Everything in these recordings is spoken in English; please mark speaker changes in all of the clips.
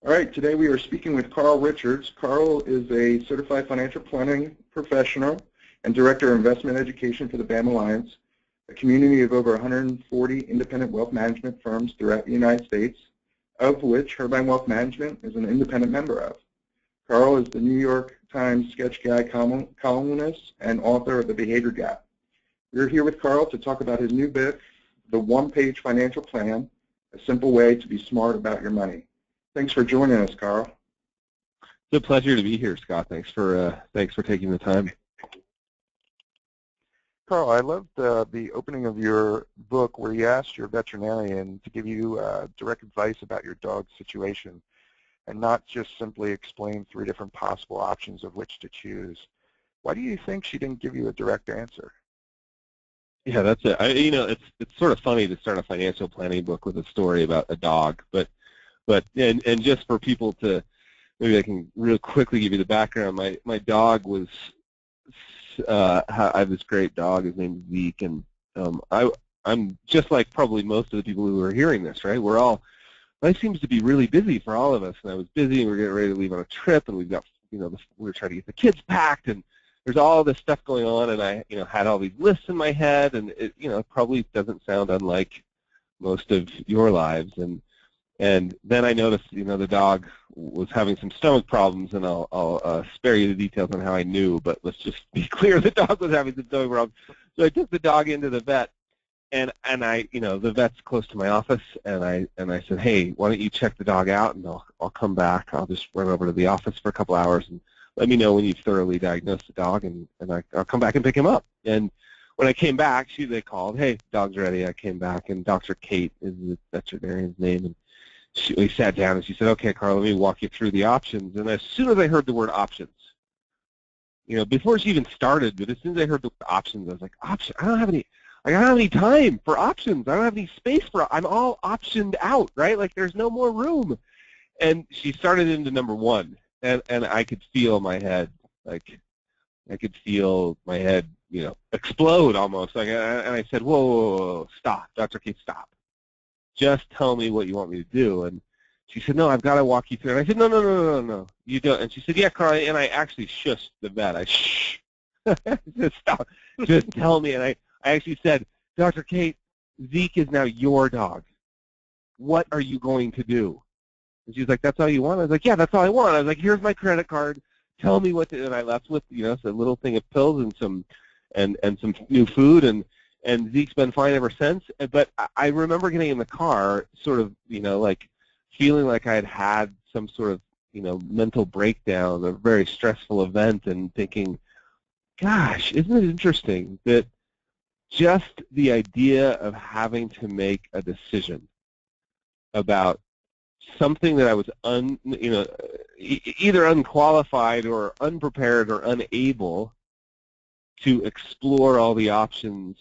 Speaker 1: All right, today we are speaking with Carl Richards. Carl is a certified financial planning professional and director of investment education for the BAM Alliance, a community of over 140 independent wealth management firms throughout the United States, of which Herbine Wealth Management is an independent member of. Carl is the New York Times sketch guy columnist and author of The Behavior Gap. We're here with Carl to talk about his new book, The One-Page Financial Plan, A Simple Way to Be Smart About Your Money. Thanks for joining us, Carl.
Speaker 2: It's a pleasure to be here, Scott. Thanks for taking the time.
Speaker 3: Carl, I loved the opening of your book where you asked your veterinarian to give you direct advice about your dog's situation and not just simply explain 3 different possible options of which to choose. Why do you think she didn't give you a direct answer?
Speaker 2: Yeah, that's it. It's sort of funny to start a financial planning book with a story about a dog, but just for people to, maybe I can real quickly give you the background. My dog was, I have this great dog. His name is Zeke, and I'm just like probably most of the people who are hearing this, right? Life seems to be really busy for all of us, and I was busy, and we're getting ready to leave on a trip, and we've got, we're trying to get the kids packed, and there's all this stuff going on, and I, had all these lists in my head, and it, probably doesn't sound unlike most of your lives, and then I noticed, the dog was having some stomach problems, and I'll spare you the details on how I knew, but let's just be clear, the dog was having some stomach problems. So I took the dog into the vet, and I, the vet's close to my office, and I said, hey, why don't you check the dog out, and I'll come back. I'll just run over to the office for a couple hours, and let me know when you've thoroughly diagnosed the dog, and I'll come back and pick him up. And when I came back, they called, hey, dog's ready. I came back, and Dr. Kate is the veterinarian's name, and we sat down, and she said, okay, Carl, let me walk you through the options. And as soon as I heard the word options, before she even started, but as soon as I heard the word options, I was like, option? I don't have any time for options. I don't have any space for, I'm all optioned out, right? Like there's no more room. And she started into number 1, and I could feel my head, explode almost. And I said, whoa, stop, Dr. Kate, stop. Just tell me what you want me to do. And she said, no, I've got to walk you through. And I said, no, you don't. And she said, yeah, Carl, and I actually shushed the vet. I said, stop, just tell me. And I actually said, Dr. Kate, Zeke is now your dog. What are you going to do? And she was like, that's all you want? I was like, yeah, that's all I want. I was like, here's my credit card. Tell me what to, and I left with, a little thing of pills and some new food, and Zeke's been fine ever since. But I remember getting in the car, sort of, feeling like I had some sort of, mental breakdown, a very stressful event, and thinking, gosh, isn't it interesting that just the idea of having to make a decision about something that I was either unqualified or unprepared or unable to explore all the options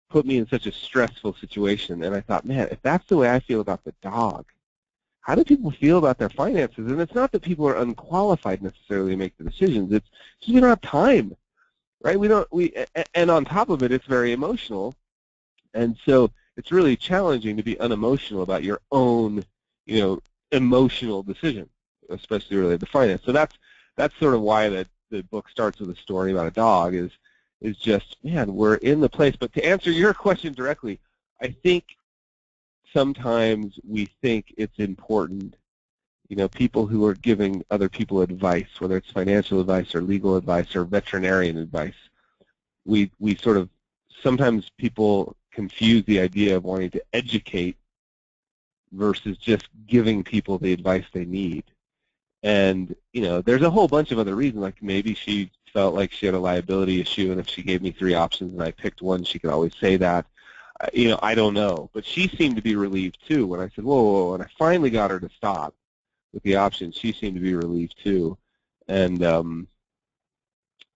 Speaker 2: put me in such a stressful situation. And I thought, man, if that's the way I feel about the dog, how do people feel about their finances? And it's not that people are unqualified necessarily to make the decisions. It's just we don't have time, right? And on top of it, it's very emotional. And so it's really challenging to be unemotional about your own, emotional decision, especially related to finance. So that's sort of why the book starts with a story about a dog is just, man, we're in the place. But to answer your question directly, I think sometimes we think it's important, people who are giving other people advice, whether it's financial advice or legal advice or veterinarian advice, we sort of, sometimes people confuse the idea of wanting to educate versus just giving people the advice they need. And, there's a whole bunch of other reasons, like maybe she felt like she had a liability issue, and if she gave me 3 options and I picked one, she could always say that. I don't know. But she seemed to be relieved, too. When I said, whoa, and I finally got her to stop with the options, she seemed to be relieved, too. And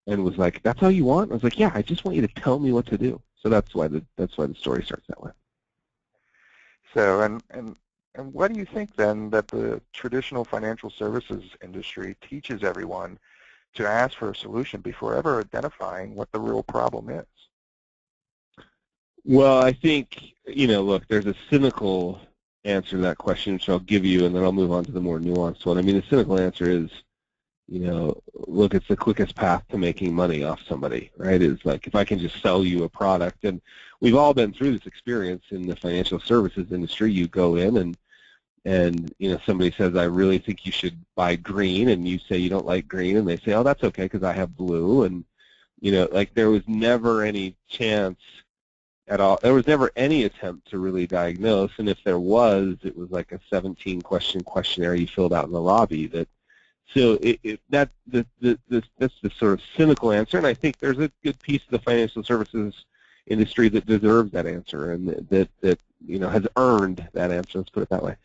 Speaker 2: was like, that's all you want? I was like, yeah, I just want you to tell me what to do. So that's why the story starts that way.
Speaker 3: So, and why do you think, then, that the traditional financial services industry teaches everyone to ask for a solution before ever identifying what the real problem is?
Speaker 2: Well, I think, look, there's a cynical answer to that question, which I'll give you, and then I'll move on to the more nuanced one. I mean, the cynical answer is, look, it's the quickest path to making money off somebody, right? It's like, if I can just sell you a product, and we've all been through this experience in the financial services industry. You go in and somebody says, I really think you should buy green, and you say you don't like green, and they say, oh, that's okay because I have blue, and like, there was never any chance at all. There was never any attempt to really diagnose, and if there was, it was like a 17-question questionnaire you filled out in the lobby. So that's the sort of cynical answer, and I think there's a good piece of the financial services industry that deserves that answer, and that has earned that answer. Let's put it that way.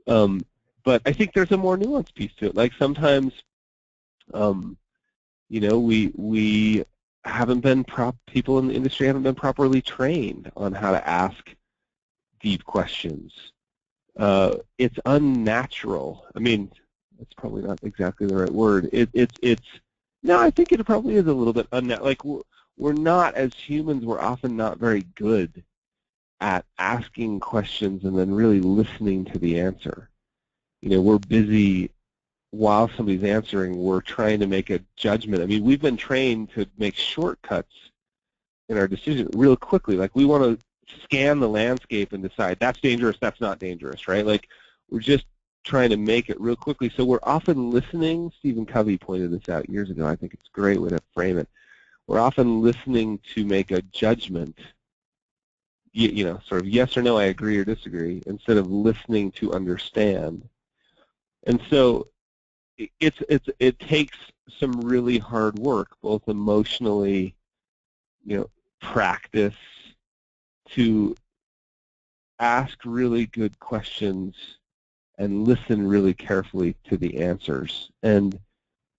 Speaker 2: But I think there's a more nuanced piece to it. Like, sometimes, we haven't been people in the industry haven't been properly trained on how to ask deep questions. It's unnatural. I mean, that's probably not exactly the right word. No, I think it probably is a little bit unnatural. Like, we're not, as humans, we're often not very good at asking questions and then really listening to the answer. We're busy while somebody's answering, we're trying to make a judgment. I mean, we've been trained to make shortcuts in our decision real quickly. Like, we want to scan the landscape and decide that's dangerous, that's not dangerous, right? Like, we're just trying to make it real quickly. So we're often listening. Stephen Covey pointed this out years ago. I think it's a great way to frame it. We're often listening to make a judgment, sort of yes or no, I agree or disagree, instead of listening to understand. And so it takes some really hard work, both emotionally, practice, to ask really good questions and listen really carefully to the answers. And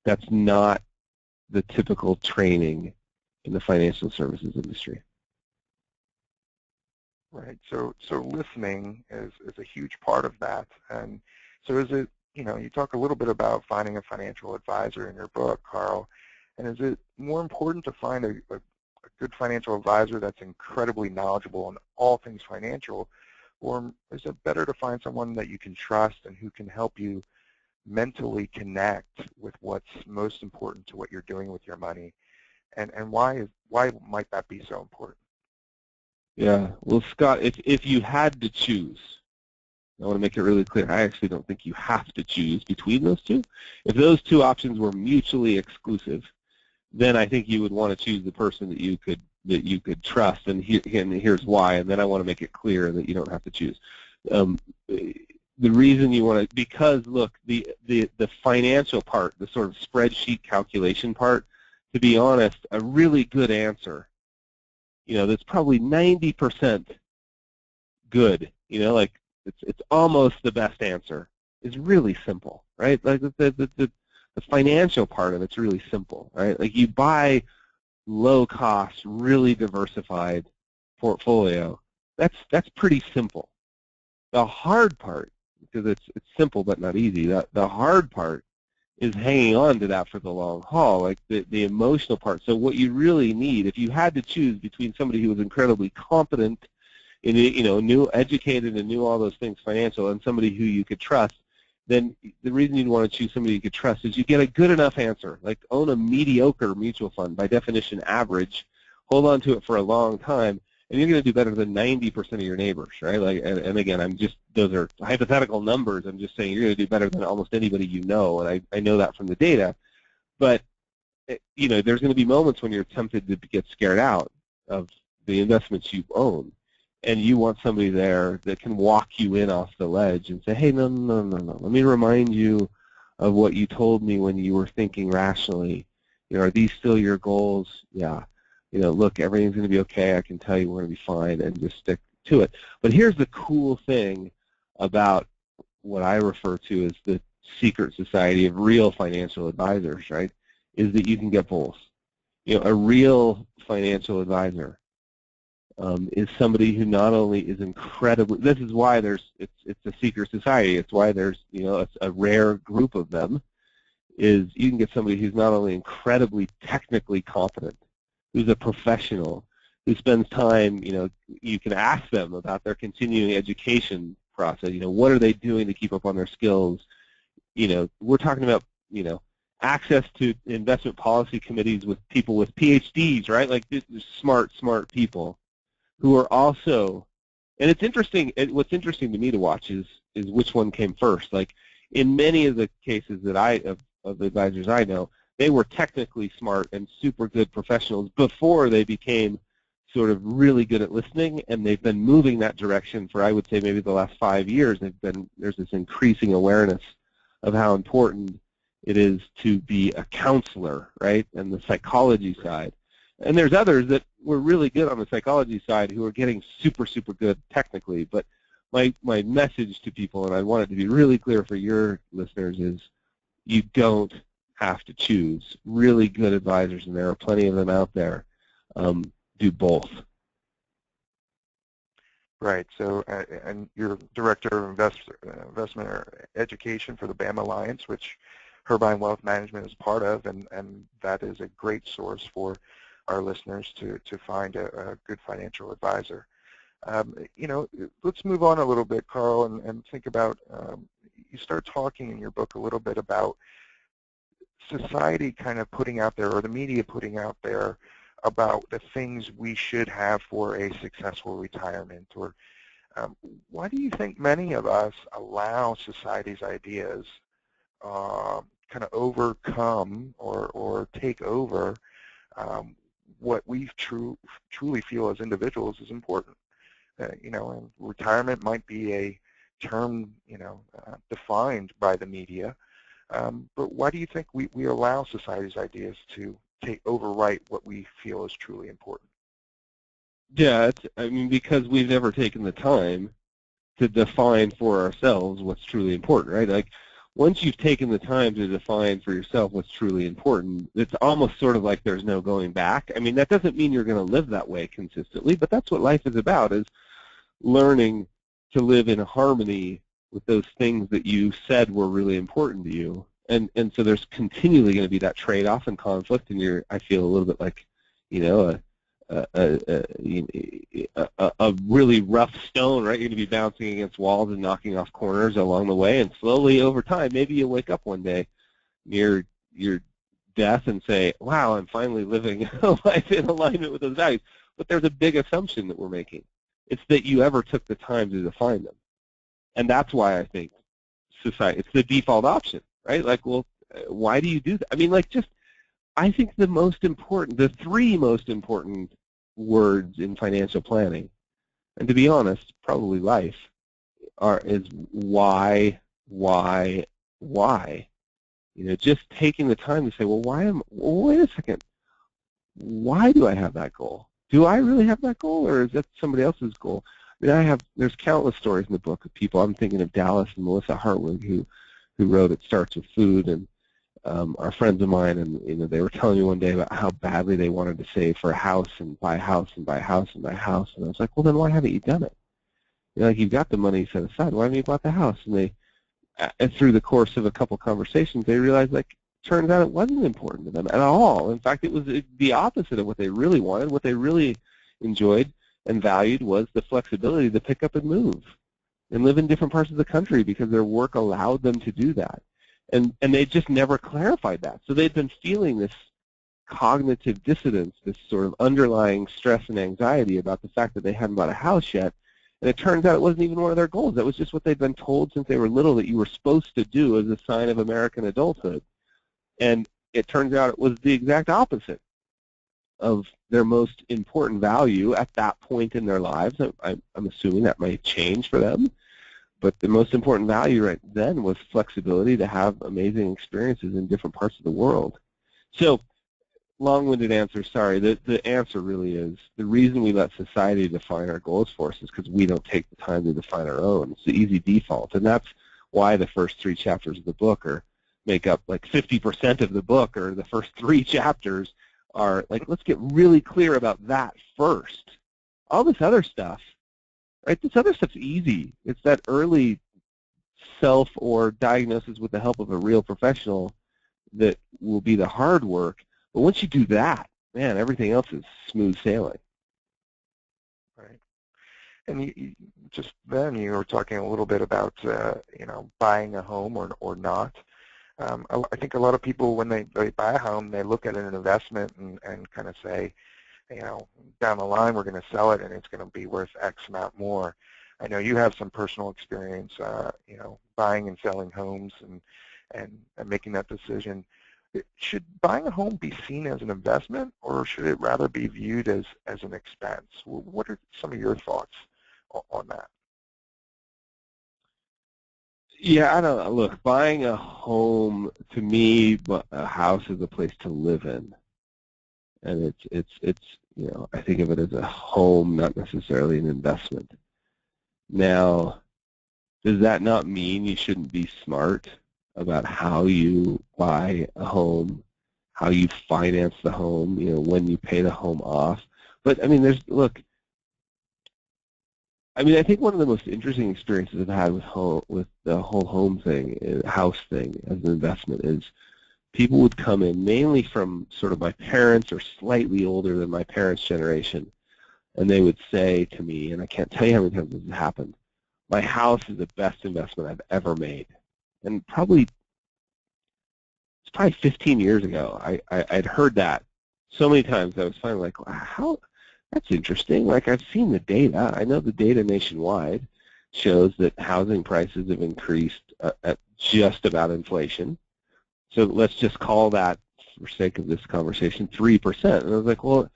Speaker 2: that's not the typical training in the financial services industry.
Speaker 3: Right. So listening is a huge part of that. And so is it, you talk a little bit about finding a financial advisor in your book, Carl, and is it more important to find a good financial advisor that's incredibly knowledgeable on all things financial, or is it better to find someone that you can trust and who can help you mentally connect with what's most important to what you're doing with your money? And why might that be so important?
Speaker 2: Yeah, well, Scott, if you had to choose, I want to make it really clear, I actually don't think you have to choose between those two. If those two options were mutually exclusive, then I think you would want to choose the person that you could trust, and here's why, and then I want to make it clear that you don't have to choose. The reason you want to, because look, the financial part, the sort of spreadsheet calculation part, to be honest, a really good answer, that's probably 90% good, like it's almost the best answer, is really simple, right? Like the financial part of it's really simple, right? Like, you buy low-cost, really diversified portfolio. That's pretty simple. The hard part, because it's simple but not easy, the hard part is hanging on to that for the long haul, like the emotional part. So what you really need, if you had to choose between somebody who was incredibly competent, knew, educated, and knew all those things financial, and somebody who you could trust, then the reason you'd want to choose somebody you could trust is you get a good enough answer. Like, own a mediocre mutual fund, by definition average, hold on to it for a long time, and you're going to do better than 90% of your neighbors, right? Like, and again, those are hypothetical numbers. I'm just saying you're going to do better than almost anybody you know, and I know that from the data. But there's going to be moments when you're tempted to get scared out of the investments you own, and you want somebody there that can walk you in off the ledge and say, hey, no, let me remind you of what you told me when you were thinking rationally. Are these still your goals? Yeah. Look, everything's going to be okay. I can tell you we're going to be fine, and just stick to it. But here's the cool thing about what I refer to as the secret society of real financial advisors, right, is that you can get both. A real financial advisor is somebody who not only is incredibly, this is why it's a secret society, it's why there's, it's a rare group of them, is you can get somebody who's not only incredibly technically competent, who's a professional, who spends time, you can ask them about their continuing education process. What are they doing to keep up on their skills? We're talking about, access to investment policy committees with people with PhDs, right? Like smart people who are also, and it's interesting, what's interesting to me to watch is which one came first. Like in many of the cases that of the advisors I know, they were technically smart and super good professionals before they became sort of really good at listening, and they've been moving that direction for, I would say, maybe the last 5 years. There's this increasing awareness of how important it is to be a counselor, right, and the psychology side. And there's others that were really good on the psychology side who are getting super good technically. But my message to people, and I want it to be really clear for your listeners, is you don't have to choose. Really good advisors, and there are plenty of them out there, do both.
Speaker 3: Right. So, and you're Director of Investment or Education for the BAM Alliance, which Herbine Wealth Management is part of, and that is a great source for our listeners to find a good financial advisor. Let's move on a little bit, Carl, and think about, you start talking in your book a little bit about society kind of putting out there, or the media putting out there, about the things we should have for a successful retirement. Or why do you think many of us allow society's ideas kind of overcome or take over what we truly feel as individuals is important? And retirement might be a term, defined by the media, but why do you think we allow society's ideas to overwrite what we feel is truly important?
Speaker 2: Yeah, because we've never taken the time to define for ourselves what's truly important, right? Like, once you've taken the time to define for yourself what's truly important, it's almost sort of like there's no going back. I mean, that doesn't mean you're going to live that way consistently, but that's what life is about, is learning to live in harmony with those things that you said were really important to you. And so there's continually going to be that trade-off and conflict, and I feel a little bit like, a really rough stone, right? You're going to be bouncing against walls and knocking off corners along the way, and slowly over time, maybe you'll wake up one day near your death and say, wow, I'm finally living a life in alignment with those values. But there's a big assumption that we're making. It's that you ever took the time to define them. And that's why I think society, it's the default option, right? Like, well, why do you do that? I mean, like, I think the three most important words in financial planning, and to be honest, probably life, is why. Just taking the time to say, well, wait a second, why do I have that goal? Do I really have that goal, or is that somebody else's goal? I mean, there's countless stories in the book of people. I'm thinking of Dallas and Melissa Hartwig, who wrote It Starts with Food, and are friends of mine, and they were telling me one day about how badly they wanted to save for a house and buy a house and buy a house and buy a house. And I was like, well, then why haven't you done it? Like, you've got the money set aside. Why haven't you bought the house? And through the course of a couple conversations, they realized, like, turns out it wasn't important to them at all. In fact, it was the opposite of what they really wanted. What they really enjoyed and valued was the flexibility to pick up and move and live in different parts of the country because their work allowed them to do that. And they just never clarified that. So they'd been feeling this cognitive dissonance, this sort of underlying stress and anxiety about the fact that they hadn't bought a house yet. And it turns out it wasn't even one of their goals. That was just what they'd been told since they were little that you were supposed to do as a sign of American adulthood. And it turns out it was the exact opposite of their most important value at that point in their lives. I'm assuming that might change for them. But the most important value right then was flexibility to have amazing experiences in different parts of the world. So, long-winded answer, sorry. The answer really is the reason we let society define our goals for us is because we don't take the time to define our own. It's the easy default, and that's why the first 3 chapters of the book make up like 50% of the book, or the first 3 chapters are like, let's get really clear about that first. All this other stuff, right? This other stuff's easy. It's that early self or diagnosis with the help of a real professional that will be the hard work. But once you do that, man, everything else is smooth sailing.
Speaker 3: Right. And just then you were talking a little bit about buying a home or not. I think a lot of people, when they buy a home, they look at it as an investment and kind of say, down the line we're going to sell it and it's going to be worth X amount more. I know you have some personal experience, buying and selling homes and making that decision. Should buying a home be seen as an investment, or should it rather be viewed as an expense? What are some of your thoughts on that?
Speaker 2: Yeah, I don't know. Look, buying a home, to me, a house is a place to live in. And it's I think of it as a home, not necessarily an investment. Now, does that not mean you shouldn't be smart about how you buy a home, how you finance the home, when you pay the home off? But I mean, I think one of the most interesting experiences I've had with the whole home thing, house thing as an investment is people would come in mainly from sort of my parents or slightly older than my parents' generation, and they would say to me, and I can't tell you how many times this has happened, my house is the best investment I've ever made. And it's probably 15 years ago. I'd heard that so many times. I was finally like, wow, that's interesting. Like, I've seen the data. I know the data nationwide shows that housing prices have increased at just about inflation. So let's just call that, for sake of this conversation, 3%. And I was like, well,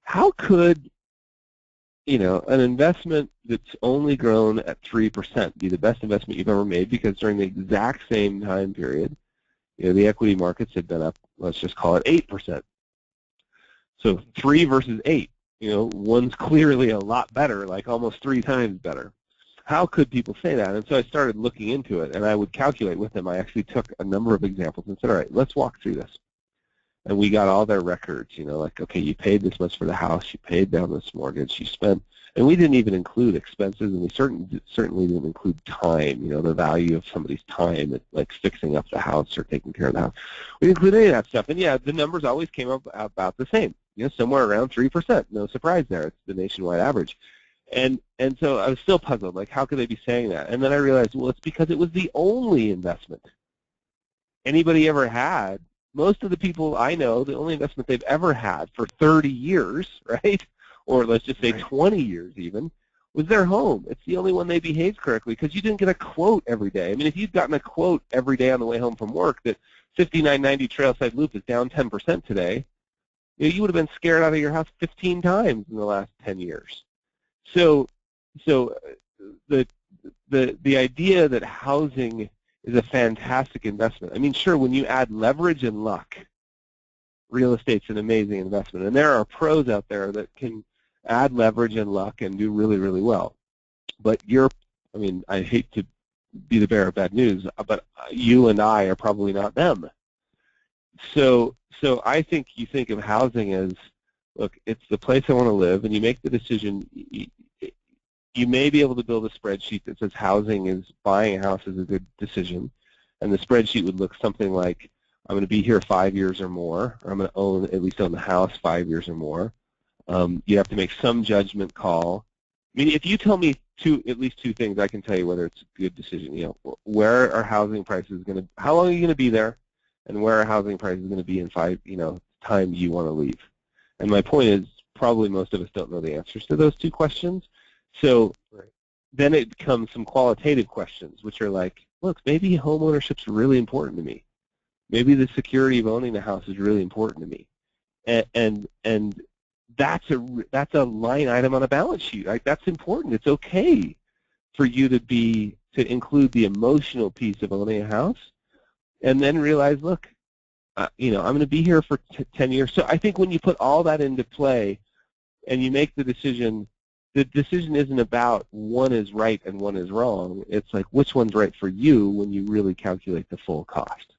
Speaker 2: how could, an investment that's only grown at 3% be the best investment you've ever made? Because during the exact same time period, the equity markets had been up, let's just call it 8%. So 3 versus 8, one's clearly a lot better, like almost 3 times better. How could people say that? And so I started looking into it, and I would calculate with them. I actually took a number of examples and said, all right, let's walk through this. And we got all their records, like, okay, you paid this much for the house, you paid down this mortgage, you spent, and we didn't even include expenses, and we certainly didn't include time, the value of somebody's time, like fixing up the house or taking care of the house. We didn't include any of that stuff, and yeah, the numbers always came up about the same, somewhere around 3%. No surprise there. It's the nationwide average. And so I was still puzzled, like, how could they be saying that? And then I realized, well, it's because it was the only investment anybody ever had. Most of the people I know, the only investment they've ever had for 30 years, right, or let's just say 20 years even, was their home. It's the only one they behaved correctly, because you didn't get a quote every day. I mean, if you'd gotten a quote every day on the way home from work that 5990 Trailside Loop is down 10% today, you would have been scared out of your house 15 times in the last 10 years. So the idea that housing is a fantastic investment. I mean, sure, when you add leverage and luck, real estate's an amazing investment. And there are pros out there that can add leverage and luck and do really, really well. But I hate to be the bearer of bad news, but you and I are probably not them. So I think you think of housing as, look, it's the place I want to live, and you make the decision. You may be able to build a spreadsheet that says buying a house is a good decision, and the spreadsheet would look something like, I'm going to be here 5 years or more, or I'm going to at least own the house 5 years or more. You have to make some judgment call. I mean, if you tell me at least two things, I can tell you whether it's a good decision. Where are housing prices going to? How long are you going to be there, and where are housing prices going to be in time you want to leave? And my point is, probably most of us don't know the answers to those two questions. So then it becomes some qualitative questions, which are like, look, maybe home ownership's really important to me. Maybe the security of owning the house is really important to me. And that's a line item on a balance sheet. Right? That's important. It's okay for you to include the emotional piece of owning a house, and then realize, look, I'm going to be here for 10 years. So I think when you put all that into play and you make the decision isn't about one is right and one is wrong. It's like, which one's right for you when you really calculate the full cost.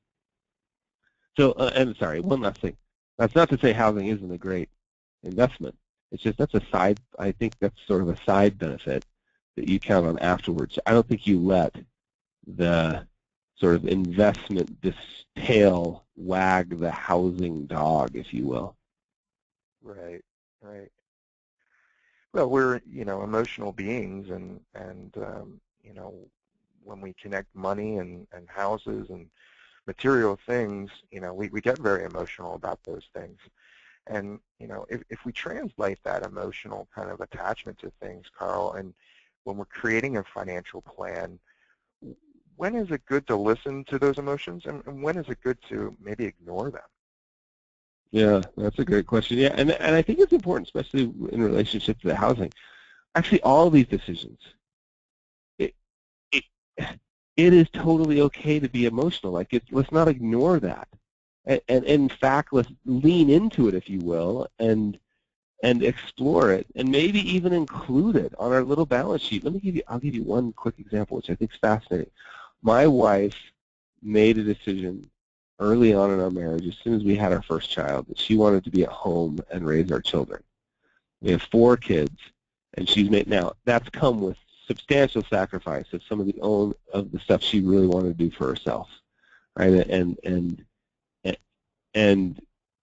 Speaker 2: So, and sorry, one last thing. That's not to say housing isn't a great investment. It's just I think that's sort of a side benefit that you count on afterwards. I don't think you let the sort of investment tail wag the housing dog, if you will.
Speaker 3: Right. Well, we're, emotional beings, and when we connect money and houses and material things, we get very emotional about those things. And, if we translate that emotional kind of attachment to things, Carl, and when we're creating a financial plan, when is it good to listen to those emotions, and when is it good to maybe ignore them?
Speaker 2: Yeah, that's a great question. Yeah, and I think it's important, especially in relationship to the housing. Actually, all these decisions, it it, it is totally okay to be emotional. Like, let's not ignore that, and in fact, let's lean into it, if you will, and explore it, and maybe even include it on our little balance sheet. I'll give you one quick example, which I think is fascinating. My wife made a decision early on in our marriage, as soon as we had our first child, that she wanted to be at home and raise our children. We have 4 kids, and she's made, now that's come with substantial sacrifice of some of the stuff she really wanted to do for herself, right?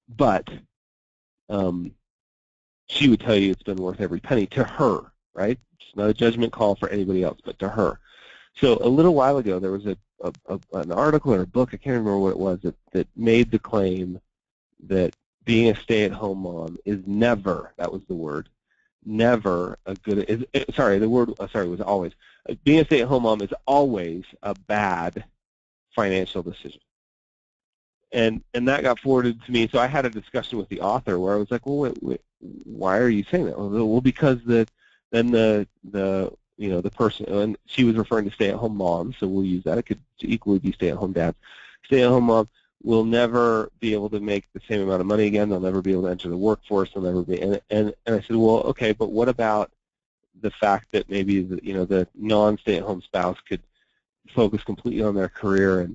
Speaker 2: But she would tell you it's been worth every penny to her, right? It's not a judgment call for anybody else, but to her. So a little while ago, there was an article or a book, I can't remember what it was, that made the claim that being a stay-at-home mom is never, that was the word, never a good, was always, being a stay-at-home mom is always a bad financial decision. And that got forwarded to me, so I had a discussion with the author where I was like, well, wait, why are you saying that? Well, because the person, and she was referring to stay-at-home moms, so we'll use that. It could equally be stay-at-home dads. Stay-at-home mom will never be able to make the same amount of money again. They'll never be able to enter the workforce. They'll never be. And I said, well, okay, but what about the fact that maybe the non-stay-at-home spouse could focus completely on their career,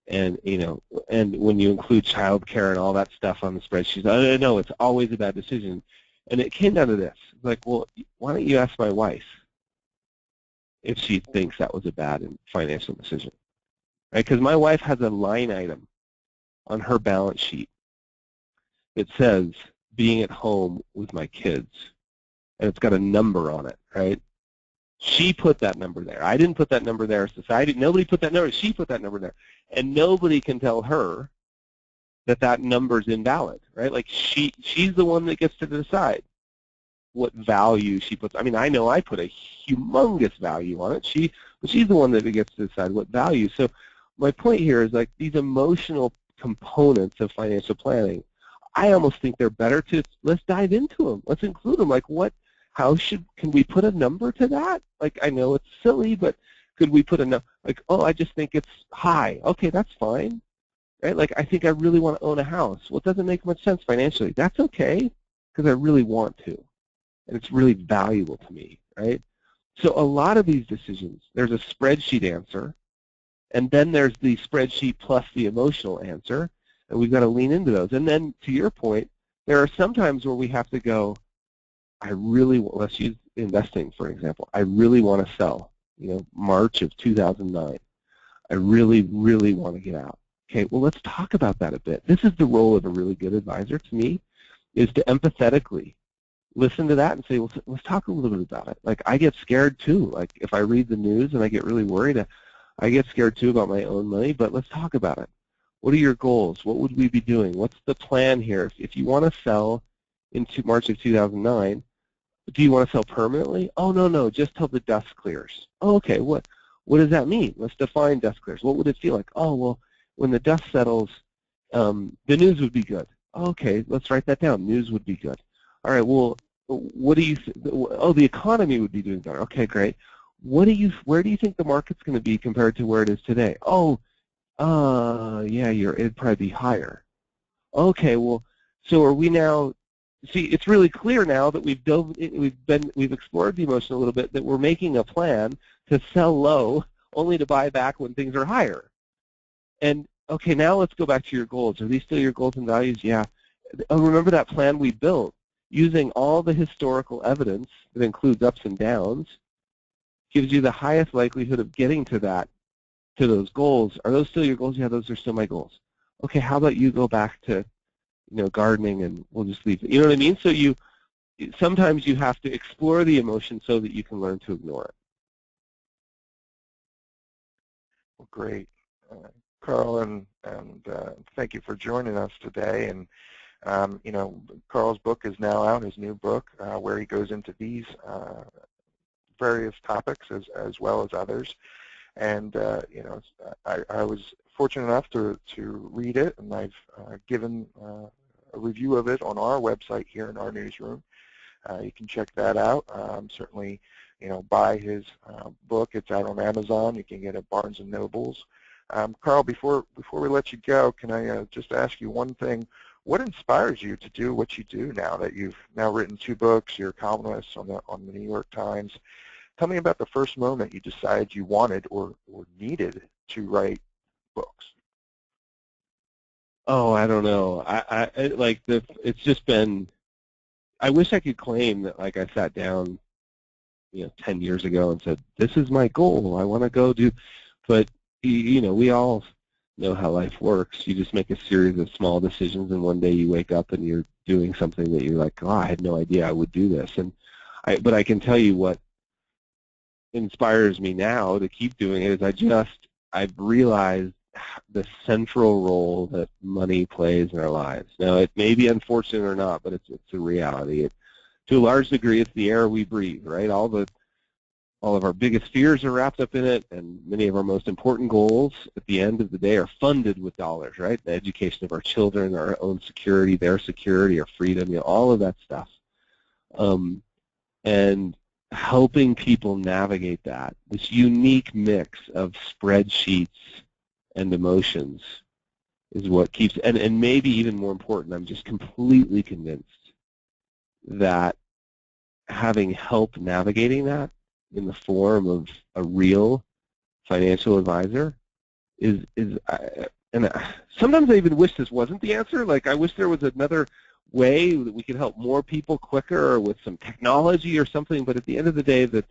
Speaker 2: and when you include child care and all that stuff on the spreadsheet, no, it's always a bad decision. And it came down to this. Like, well, why don't you ask my wife if she thinks that was a bad financial decision, right? Because my wife has a line item on her balance sheet that says being at home with my kids, and it's got a number on it, right? She put that number there. I didn't put that number there. Society, nobody put that number. She put that number there, and nobody can tell her that number's invalid, right? Like, she's the one that gets to decide what value she puts. I mean, I know I put a humongous value on it. But she's the one that gets to decide what value. So my point here is, like, these emotional components of financial planning, I almost think they're better let's dive into them. Let's include them. Like, can we put a number to that? Like, I know it's silly, but could we put a number? Like, oh, I just think it's high. Okay, that's fine, right? Like, I think I really want to own a house. Well, it doesn't make much sense financially. That's okay, because I really want to, and it's really valuable to me, right? So a lot of these decisions, there's a spreadsheet answer, and then there's the spreadsheet plus the emotional answer, and we've got to lean into those. And then, to your point, there are some times where we have to go, let's use investing, for example. I really want to sell, March of 2009. I really, really want to get out. Okay, well, let's talk about that a bit. This is the role of a really good advisor to me, is to empathetically listen to that and say, well, let's talk a little bit about it. Like, I get scared too. Like, if I read the news and I get really worried, I get scared too about my own money, but let's talk about it. What are your goals? What would we be doing? What's the plan here? If you want to sell into March of 2009, do you want to sell permanently? Oh, no, just till the dust clears. Oh, okay, what does that mean? Let's define dust clears. What would it feel like? Oh, well, when the dust settles, the news would be good. Okay, let's write that down. News would be good. All right, well, what do you the economy would be doing better. Okay, great. Where do you think the market's going to be compared to where it is today? Oh, yeah, it'd probably be higher. Okay, well, so are we now? See, it's really clear now that we've explored the emotion a little bit, that we're making a plan to sell low only to buy back when things are higher. And okay, now let's go back to your goals. Are these still your goals and values? Yeah. Oh, remember that plan we built using all the historical evidence that includes ups and downs, gives you the highest likelihood of getting to those goals. Are those still your goals? Yeah, those are still my goals. Okay, how about you go back to gardening, and we'll just leave it. You know what I mean? So sometimes you have to explore the emotion so that you can learn to ignore it.
Speaker 3: Well, great. Carl, and thank you for joining us today. And you know, Carl's book is now out, his new book, where he goes into these various topics as well as others. And you know, I was fortunate enough to read it, and I've given a review of it on our website here in our newsroom. You can check that out. Certainly, you know, buy his book. It's out on Amazon. You can get it at Barnes and Nobles. Carl, before we let you go, can I just ask you one thing? What inspires you to do what you do now that you've now written 2 books? You're a columnist on the New York Times. Tell me about the first moment you decided you wanted or needed to write books.
Speaker 2: Oh, I don't know. It's just been. I wish I could claim that, like, I sat down, 10 years ago and said, "This is my goal. I want to go do." But we all know how life works. You just make a series of small decisions, and one day you wake up and you're doing something that you're like, "Oh, I had no idea I would do this." But I can tell you what inspires me now to keep doing it is I've realized the central role that money plays in our lives. Now, it may be unfortunate or not, but it's a reality. To a large degree, it's the air we breathe, right? All of our biggest fears are wrapped up in it, and many of our most important goals at the end of the day are funded with dollars, right? The education of our children, our own security, their security, our freedom, all of that stuff. And helping people navigate that, this unique mix of spreadsheets and emotions is what keeps, and maybe even more important, I'm just completely convinced that having help navigating that in the form of a real financial advisor and sometimes I even wish this wasn't the answer. Like, I wish there was another way that we could help more people quicker or with some technology or something, but at the end of the day, the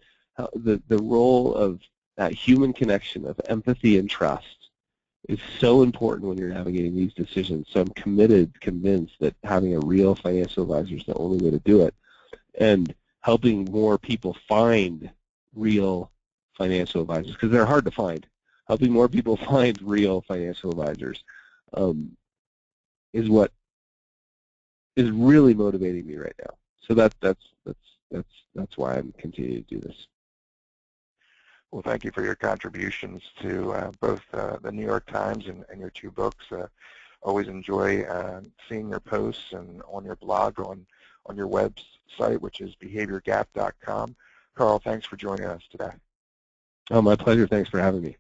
Speaker 2: role of that human connection of empathy and trust is so important when you're navigating these decisions. So I'm convinced that having a real financial advisor is the only way to do it, and helping more people find real financial advisors, because they're hard to find. Helping more people find real financial advisors is what is really motivating me right now. So that's why I'm continuing to do this.
Speaker 3: Well, thank you for your contributions to both the New York Times and your 2 books. Always enjoy seeing your posts and on your blog, on your website, which is behaviorgap.com. Carl, thanks for joining us today.
Speaker 2: Oh, my pleasure. Thanks for having me.